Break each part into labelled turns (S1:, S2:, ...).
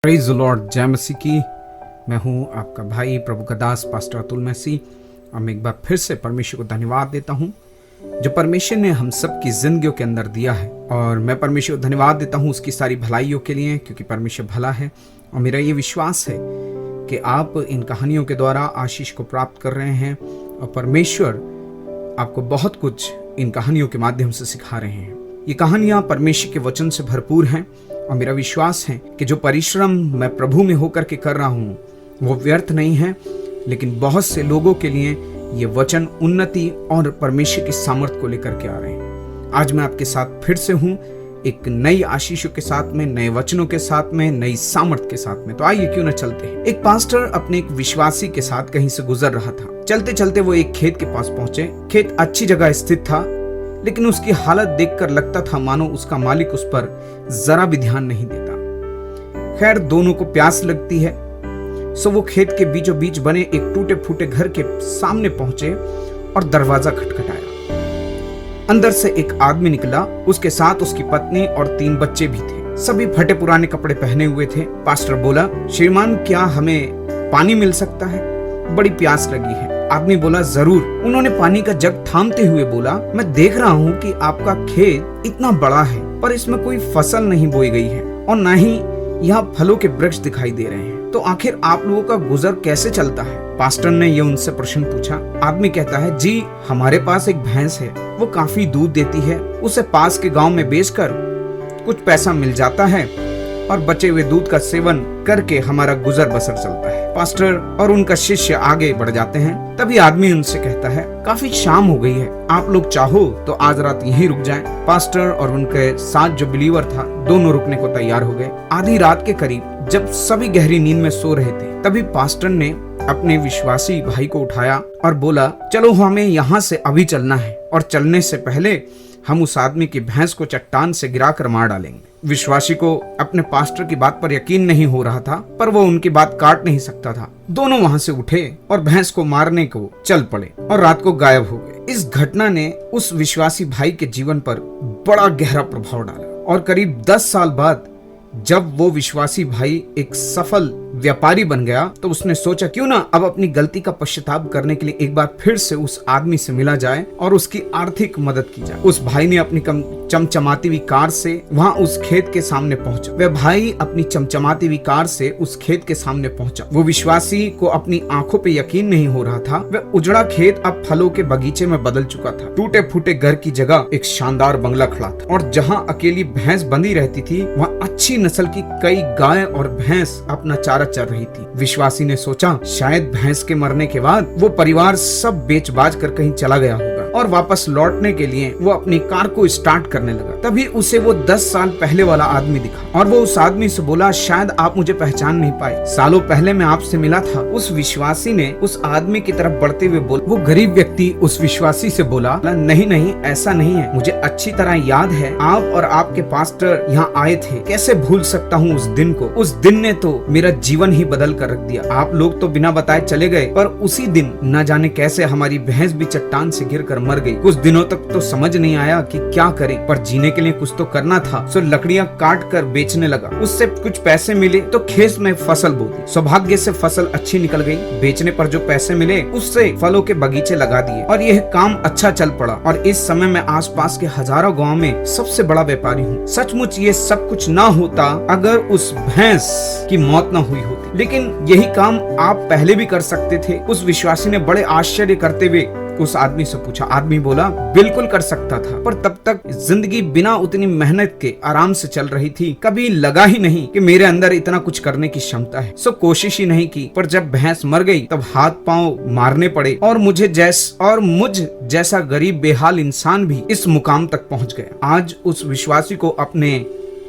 S1: Praise the Lord, जय मसीह की। मैं हूं आपका भाई प्रभु का दास पास्टर अतुल मसीह। और मैं एक बार फिर से परमेश्वर को धन्यवाद देता हूं जो परमेश्वर ने हम सब की जिंदगियों के अंदर दिया है। और मैं परमेश्वर को धन्यवाद देता हूं उसकी सारी भलाइयों के लिए, क्योंकि परमेश्वर भला है। और मेरा ये विश्वास है कि आप इन कहानियों के द्वारा आशीष को प्राप्त कर रहे हैं और परमेश्वर आपको बहुत कुछ इन कहानियों के माध्यम से सिखा रहे हैं। ये कहानियां परमेश्वर के वचन से भरपूर हैं और मेरा विश्वास है कि जो परिश्रम मैं प्रभु में होकर के कर रहा हूँ वो व्यर्थ नहीं है, लेकिन बहुत से लोगों के लिए ये वचन उन्नति और परमेश्वर की सामर्थ को लेकर के आ रहे हैं। आज मैं आपके साथ फिर से हूँ, एक नई आशीषों के साथ में, नए वचनों के साथ में, नई सामर्थ के साथ में। तो आइए क्यों न चलते हैं। एक पास्टर अपने एक विश्वासी के साथ कहीं से गुजर रहा था। चलते चलते वो एक खेत के पास पहुंचे। खेत अच्छी जगह स्थित था, लेकिन उसकी हालत देखकर लगता था मानो उसका मालिक उस पर जरा भी ध्यान नहीं देता। खैर, दोनों को प्यास लगती है, सो वो खेत के बीचों बीच बने एक टूटे फूटे घर के सामने पहुंचे और दरवाजा खटखटाया। अंदर से एक आदमी निकला, उसके साथ उसकी पत्नी और 3 बच्चे भी थे। सभी फटे पुराने कपड़े पहने हुए थे। पास्टर बोला, श्रीमान क्या हमें पानी मिल सकता है? बड़ी प्यास लगी है। आदमी बोला, जरूर। उन्होंने पानी का जग थामते हुए बोला, मैं देख रहा हूँ कि आपका खेत इतना बड़ा है, पर इसमें कोई फसल नहीं बोई गई है और न ही यहाँ फलों के वृक्ष दिखाई दे रहे हैं, तो आखिर आप लोगों का गुजर कैसे चलता है? पास्टर ने ये उनसे प्रश्न पूछा। आदमी कहता है, जी हमारे पास एक भैंस है, वो काफी दूध देती है, उसे पास के गाँव में बेचकर कुछ पैसा मिल जाता है और बचे हुए दूध का सेवन करके हमारा गुजर बसर चलता है। पास्टर और उनका शिष्य आगे बढ़ जाते हैं। तभी आदमी उनसे कहता है, काफी शाम हो गई है, आप लोग चाहो तो आज रात यहीं रुक जाएं। पास्टर और उनके साथ जो बिलीवर था, दोनों रुकने को तैयार हो गए। आधी रात के करीब जब सभी गहरी नींद में सो रहे थे, तभी पास्टर ने अपने विश्वासी भाई को उठाया और बोला, चलो हमें यहाँ से अभी चलना है और चलने से पहले हम उस आदमी की भैंस को चट्टान से गिराकर मार डालेंगे। विश्वासी को अपने पास्टर की बात पर यकीन नहीं हो रहा था, पर वो उनकी बात काट नहीं सकता था। दोनों वहां से उठे और भैंस को मारने को चल पड़े और रात को गायब हो गए। इस घटना ने उस विश्वासी भाई के जीवन पर बड़ा गहरा प्रभाव डाला और करीब 10 साल बाद जब वो विश्वासी भाई एक सफल व्यापारी बन गया, तो उसने सोचा क्यों ना अब अपनी गलती का पश्चाताप करने के लिए एक बार फिर से उस आदमी से मिला जाए और उसकी आर्थिक मदद की जाए। उस भाई ने अपनी चमचमाती हुई कार से वहां उस खेत के सामने पहुंचा। वह भाई अपनी चमचमाती हुई कार से उस खेत के सामने पहुंचा। वो विश्वासी को अपनी आंखों पे यकीन नहीं हो रहा था। वह उजड़ा खेत अब फलों के बगीचे में बदल चुका था। टूटे फूटे घर की जगह एक शानदार बंगला खड़ा था और जहाँ अकेली भैंस बंधी रहती थी, वहाँ अच्छी नस्ल की कई गाय और भैंस अपना चारा चल रही थी। विश्वासी ने सोचा, शायद भैंस के मरने के बाद वो परिवार सब बेच बाच कर कहीं चला गया होगा और वापस लौटने के लिए वो अपनी कार को स्टार्ट करने लगा। तभी उसे वो 10 साल पहले वाला आदमी दिखा और वो उस आदमी से बोला, शायद आप मुझे पहचान नहीं पाए, सालों पहले मैं आपसे मिला था। उस विश्वासी ने उस आदमी की तरफ बढ़ते हुए बोला। वो गरीब व्यक्ति उस विश्वासी से बोला, नहीं नहीं, ऐसा नहीं है, मुझे अच्छी तरह याद है आप और आपके पास्टर यहाँ आए थे। कैसे भूल सकता हूँ उस दिन को। उस दिन ने तो मेरा जीवन ही बदल कर रख दिया। आप लोग तो बिना बताए चले गए, पर उसी दिन न जाने कैसे हमारी भैंस भी चट्टान से गिरकर मर गई। कुछ दिनों तक तो समझ नहीं आया कि क्या करें, पर जीने के लिए कुछ तो करना था, सो लकड़ियां काट कर बेचने लगा। उससे कुछ पैसे मिले तो खेत में फसल बो दी। सौभाग्य से फसल अच्छी निकल गई। बेचने पर जो पैसे मिले उससे फलों के बगीचे लगा दिए और यह काम अच्छा चल पड़ा। और इस समय मैं आसपास के हजारों गाँव में सबसे बड़ा व्यापारी हूँ। सचमुच ये सब कुछ ना होता अगर उस भैंस की मौत न हुई होती, लेकिन यही काम आप पहले भी कर सकते थे। उस विश्वासी ने बड़े आश्चर्य करते हुए उस आदमी से पूछा। आदमी बोला, बिल्कुल कर सकता था, पर तब तक जिंदगी बिना उतनी मेहनत के आराम से चल रही थी। कभी लगा ही नहीं कि मेरे अंदर इतना कुछ करने की क्षमता है, सो कोशिश ही नहीं की। पर जब भैंस मर गई तब हाथ पांव मारने पड़े और मुझ जैसा गरीब बेहाल इंसान भी इस मुकाम तक पहुंच गया। आज उस विश्वासी को अपने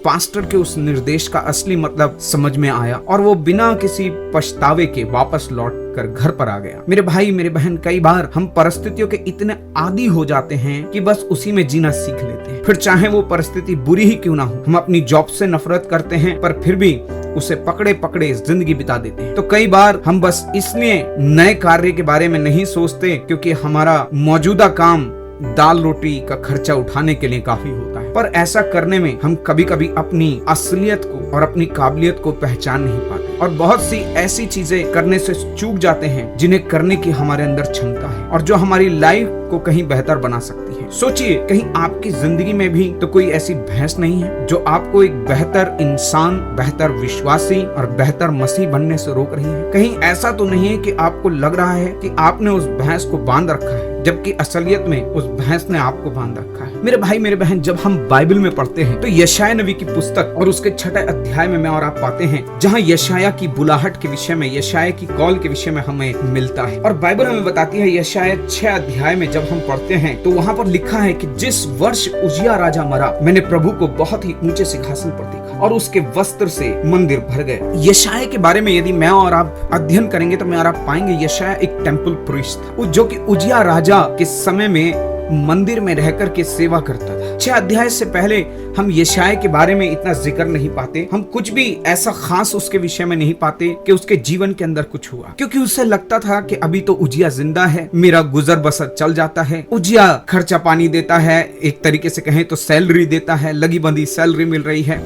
S1: पास्टर के उस निर्देश का असली मतलब समझ में आया और वो बिना किसी पछतावे के वापस लौट कर घर पर आ गया। मेरे भाई मेरे बहन, कई बार हम परिस्थितियों के इतने आदी हो जाते हैं कि बस उसी में जीना सीख लेते हैं, फिर चाहे वो परिस्थिति बुरी ही क्यों ना हो। हम अपनी जॉब से नफरत करते हैं, पर फिर भी उसे पकड़े पकड़े जिंदगी बिता देते हैं। तो कई बार हम बस इसलिए नए कार्य के बारे में नहीं सोचते क्योंकि हमारा मौजूदा काम दाल रोटी का खर्चा उठाने के लिए काफी होता है, पर ऐसा करने में हम कभी कभी अपनी असलियत को और अपनी काबिलियत को पहचान नहीं पाते और बहुत सी ऐसी चीजें करने से चूक जाते हैं जिन्हें करने की हमारे अंदर क्षमता है और जो हमारी लाइफ को कहीं बेहतर बना सकती है। सोचिए, कहीं आपकी जिंदगी में भी तो कोई ऐसी भैंस नहीं है जो आपको एक बेहतर इंसान, बेहतर विश्वासी और बेहतर मसीह बनने से रोक रही है। कहीं ऐसा तो नहीं है कि आपको लग रहा है कि आपने उस भैंस को बांध रखा है, जबकि असलियत में उस भैंस ने आपको बांध रखा है। मेरे भाई मेरे बहन, जब हम बाइबल में पढ़ते हैं तो यशाया नबी की पुस्तक और उसके 6 अध्याय में मैं और आप पाते हैं जहाँ यशाया की बुलाहट के विषय में, यशाया की कॉल के विषय में हमें मिलता है। और बाइबल हमें बताती है, यशाया 6 अध्याय में जब हम पढ़ते हैं तो वहाँ पर लिखा है कि जिस वर्ष उजिया राजा मरा, मैंने प्रभु को बहुत ही ऊंचे सिंहासन पर देखा और उसके वस्त्र से मंदिर भर गए। यशाया के बारे में यदि मैं और आप अध्ययन करेंगे तो मैं और आप पाएंगे यशाया एक टेम्पल प्रीस्ट था, जो कि उजिया राजा के समय में मंदिर में रहकर के सेवा करता था। 6 अध्याय से पहले हम यशाया के बारे में इतना जिक्र नहीं पाते, हम कुछ भी ऐसा खास उसके विषय में नहीं पाते कि उसके जीवन के अंदर कुछ हुआ, क्योंकि उसे लगता था कि अभी तो उजिया जिंदा है, मेरा गुजर बसर चल जाता है। उजिया खर्चा पानी देता है, एक तरीके से कहें तो सैलरी देता है, लगी बंधी सैलरी मिल रही है,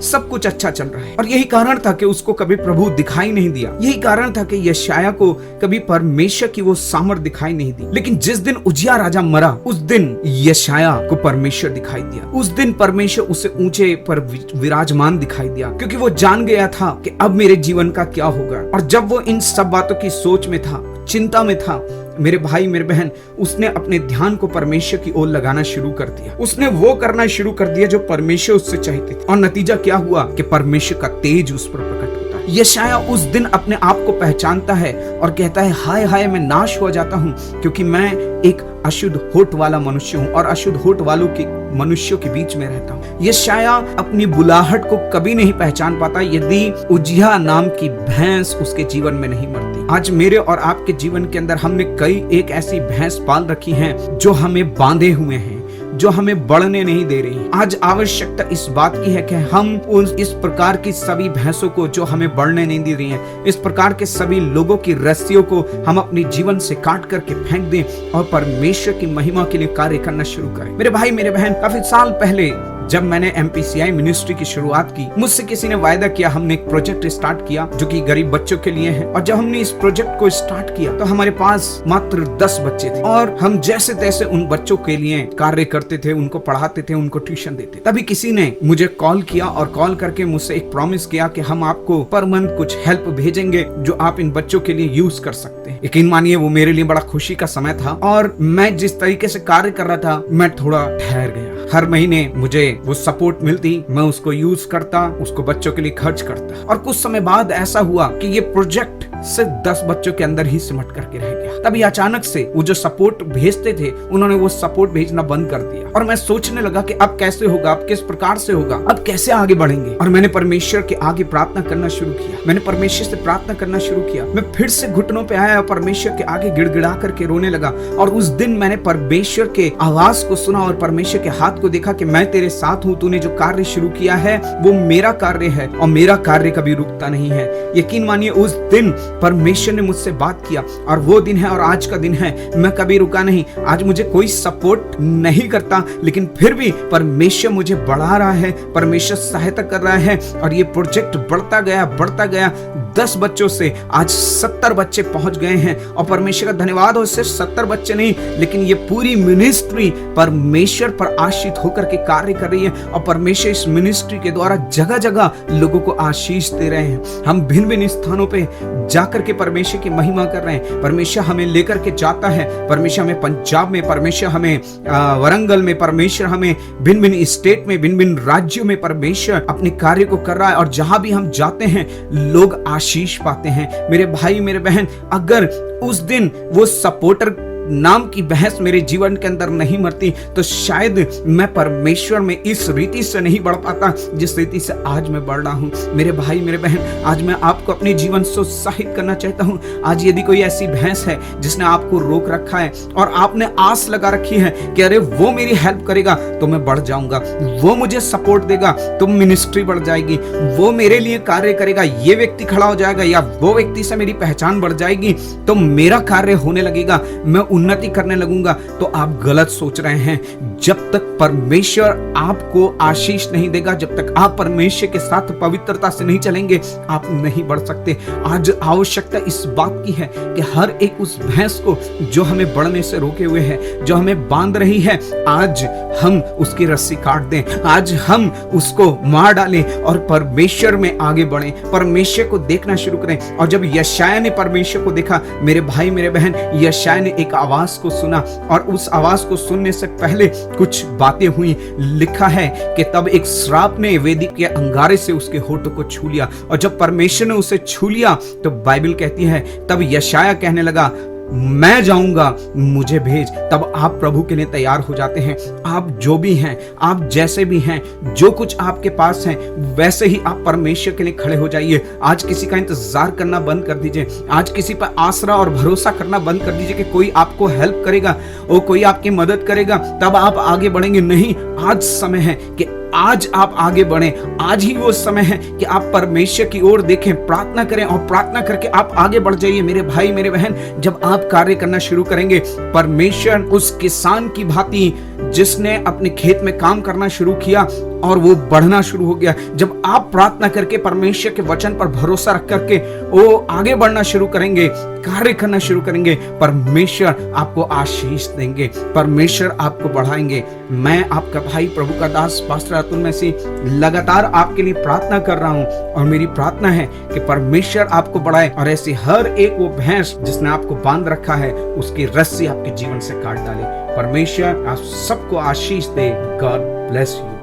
S1: सब कुछ अच्छा चल रहा है। और यही कारण था कि उसको कभी प्रभु दिखाई नहीं दिया। यही कारण था कि यशाया को कभी परमेश्वर की वो सामर्थ दिखाई नहीं दी। लेकिन जिस दिन उजिया राजा मरा, उस दिन यशाया को परमेश्वर दिखाई दिया। उस दिन परमेश्वर उसे ऊंचे पर विराजमान दिखाई दिया, क्योंकि वो जान गया था कि अब मेरे जीवन का क्या होगा। और जब वो इन सब बातों की सोच में था, चिंता में था, मेरे भाई मेरे बहन, उसने अपने ध्यान को परमेश्वर की ओर लगाना शुरू कर दिया। उसने वो करना शुरू कर दिया जो परमेश्वर उससे चाहते थे। और नतीजा क्या हुआ कि परमेश्वर का तेज उस पर प्रकट होता है। यशाया उस दिन अपने आप को पहचानता है और कहता है, हाय हाय मैं नाश हो जाता हूँ, क्योंकि मैं एक अशुद्ध होठ वाला मनुष्य हूँ और अशुद्ध होठ वालों के मनुष्यों के बीच में रहता हूँ। यशाया अपनी बुलाहट को कभी नहीं पहचान पाता यदि उजिया नाम की भैंस उसके जीवन में नहीं मरती। आज मेरे और आपके जीवन के अंदर हमने कई एक ऐसी भैंस पाल रखी हैं जो हमें बांधे हुए हैं, जो हमें बढ़ने नहीं दे रही। आज आवश्यकता इस बात की है कि हम इस प्रकार की सभी भैंसों को जो हमें बढ़ने नहीं दे रही हैं, इस प्रकार के सभी लोगों की रस्सियों को हम अपने जीवन से काट करके फेंक दें और परमेश्वर की महिमा के लिए कार्य करना शुरू करें। मेरे भाई मेरे बहन, काफी साल पहले जब मैंने MPCI मिनिस्ट्री की शुरुआत की, मुझसे किसी ने वायदा किया, हमने एक प्रोजेक्ट स्टार्ट किया जो कि गरीब बच्चों के लिए है। और जब हमने इस प्रोजेक्ट को स्टार्ट किया तो हमारे पास मात्र 10 बच्चे थे और हम जैसे तैसे उन बच्चों के लिए कार्य करते थे, उनको पढ़ाते थे, उनको ट्यूशन देते। तभी किसी ने मुझे कॉल किया और कॉल करके मुझसे एक प्रॉमिस किया कि हम आपको पर मंथ कुछ हेल्प भेजेंगे जो आप इन बच्चों के लिए यूज कर सकते हैं। यकीन मानिए वो मेरे लिए बड़ा खुशी का समय था और मैं जिस तरीके से कार्य कर रहा था, मैं थोड़ा ठहर गया। हर महीने मुझे वो सपोर्ट मिलती, मैं उसको यूज करता, उसको बच्चों के लिए खर्च करता। और कुछ समय बाद ऐसा हुआ कि ये प्रोजेक्ट सिर्फ 10 बच्चों के अंदर ही सिमट करके रह गया। तभी अचानक से वो जो सपोर्ट भेजते थे, उन्होंने वो सपोर्ट भेजना बंद कर दिया और मैं सोचने लगा कि अब कैसे होगा, अब किस प्रकार से होगा, अब कैसे आगे बढ़ेंगे। और मैंने परमेश्वर के आगे प्रार्थना करना शुरू किया, मैंने परमेश्वर से प्रार्थना करना शुरू किया। मैं फिर से घुटनों पे आया और परमेश्वर के आगे गिड़गिड़ा करके रोने लगा। और उस दिन मैंने परमेश्वर के आवाज को सुना और परमेश्वर के हाथ को देखा कि मैं तेरे साथ हूँ, तूने जो कार्य शुरू किया है वो मेरा कार्य है और मेरा कार्य कभी रुकता नहीं है। यकीन मानिए उस दिन परमेश्वर ने मुझसे बात किया और वो दिन है और आज का दिन है। मैं कभी रुका नहीं। आज मुझे कोई सपोर्ट नहीं करता, लेकिन फिर भी परमेश्वर मुझे बढ़ा रहा है, परमेश्वर सहायता कर रहा है और ये प्रोजेक्ट बढ़ता गया। 10 बच्चों से आज 70 बच्चे पहुंच गए हैं और परमेश्वर का धन्यवाद हो। सिर्फ 70 बच्चे नहीं, लेकिन ये पूरी मिनिस्ट्री परमेश्वर पर आश्रित होकर के कार्य कर रही है और परमेश्वर इस मिनिस्ट्री के द्वारा जगह जगह लोगों को आशीष दे रहे हैं। हम भिन्न भिन्न स्थानों पे जाकर के परमेश्वर की महिमा कर रहे हैं। परमेश्वर हमें लेकर के जाता है, परमेश्वर हमें पंजाब में, परमेश्वर हमें वरंगल में, परमेश्वर हमें भिन्न भिन्न स्टेट में, भिन्न भिन्न राज्यों में परमेश्वर अपने कार्य को कर रहा है और जहां भी हम जाते हैं लोग आशीष पाते हैं। मेरे भाई मेरे बहन, अगर उस दिन वो सपोर्टर नाम की बहस मेरे जीवन के अंदर नहीं मरती तो शायद मैं परमेश्वर में इस रीति से नहीं बढ़ पाता जिस रीति से आज मैं बढ़ रहा हूँ। मेरे भाई मेरे बहन, आज मैं आपको अपने जीवन से उत्साहित करना चाहता हूँ। आज यदि कोई ऐसी भैंस है जिसने आपको रोक रखा है और आपने आस लगा रखी है कि अरे वो मेरी हेल्प करेगा तो मैं बढ़ जाऊंगा, वो मुझे सपोर्ट देगा तो मिनिस्ट्री बढ़ जाएगी, वो मेरे लिए कार्य करेगा, ये व्यक्ति खड़ा हो जाएगा या वो व्यक्ति से मेरी पहचान बढ़ जाएगी तो मेरा कार्य होने लगेगा, मैं उन्नति करने लगूंगा, तो आप गलत सोच रहे हैं। जब तक परमेश्वर आपको आशीष नहीं देगा, जब तक आप परमेश्वर के साथ पवित्रता से नहीं चलेंगे, आप नहीं बढ़ सकते। आज आवश्यकता इस बात की है कि हर एक उस भैंस को जो हमें बढ़ने से रोके हुए है, जो हमें बांध रही है, आज हम उसकी रस्सी काट दें, आज हम उसको मार डालें और परमेश्वर में आगे बढ़ें, परमेश्वर को देखना शुरू करें। और जब यशायाह ने परमेश्वर को देखा, मेरे भाई मेरे बहन, यशायाह ने एक आवाज को सुना और उस आवाज को सुनने से पहले कुछ बातें हुई। लिखा है कि तब एक श्राप ने वेदी के अंगारे से उसके होठों को छू लिया, और जब परमेश्वर ने उसे छू लिया तो बाइबल कहती है तब यशायाह कहने लगा, मैं जाऊंगा, मुझे भेज। तब आप प्रभु के लिए तैयार हो जाते हैं। आप जो भी हैं, आप जैसे भी हैं, जो कुछ आपके पास है, वैसे ही आप परमेश्वर के लिए खड़े हो जाइए। आज किसी का इंतजार करना बंद कर दीजिए। आज किसी पर आसरा और भरोसा करना बंद कर दीजिए कि कोई आपको हेल्प करेगा और कोई आपकी मदद करेगा तब आप आगे बढ़ेंगे। नहीं, आज समय है कि आज आप आगे बढ़ें। आज ही वो समय है कि आप परमेश्वर की ओर देखें, प्रार्थना करें और प्रार्थना करके आप आगे बढ़ जाइए। मेरे भाई मेरे बहन, जब आप कार्य करना शुरू करेंगे, परमेश्वर उस किसान की भांति जिसने अपने खेत में काम करना शुरू किया और वो बढ़ना शुरू हो गया, जब आप प्रार्थना करके परमेश्वर के वचन पर भरोसा रख करके वो आगे बढ़ना शुरू करेंगे, कार्य करना शुरू करेंगे, परमेश्वर आपको आशीष देंगे, परमेश्वर आपको बढ़ाएंगे। मैं आपका भाई प्रभु का दास पास्टर अतुल मसीह लगातार आपके लिए प्रार्थना कर रहा हूं और मेरी प्रार्थना है कि परमेश्वर आपको बढ़ाए और ऐसी हर एक वो भैंस जिसने आपको बांध रखा है उसकी रस्सी आपके जीवन से काट डाले। परमेश्वर आप सबको आशीष दे। God bless you.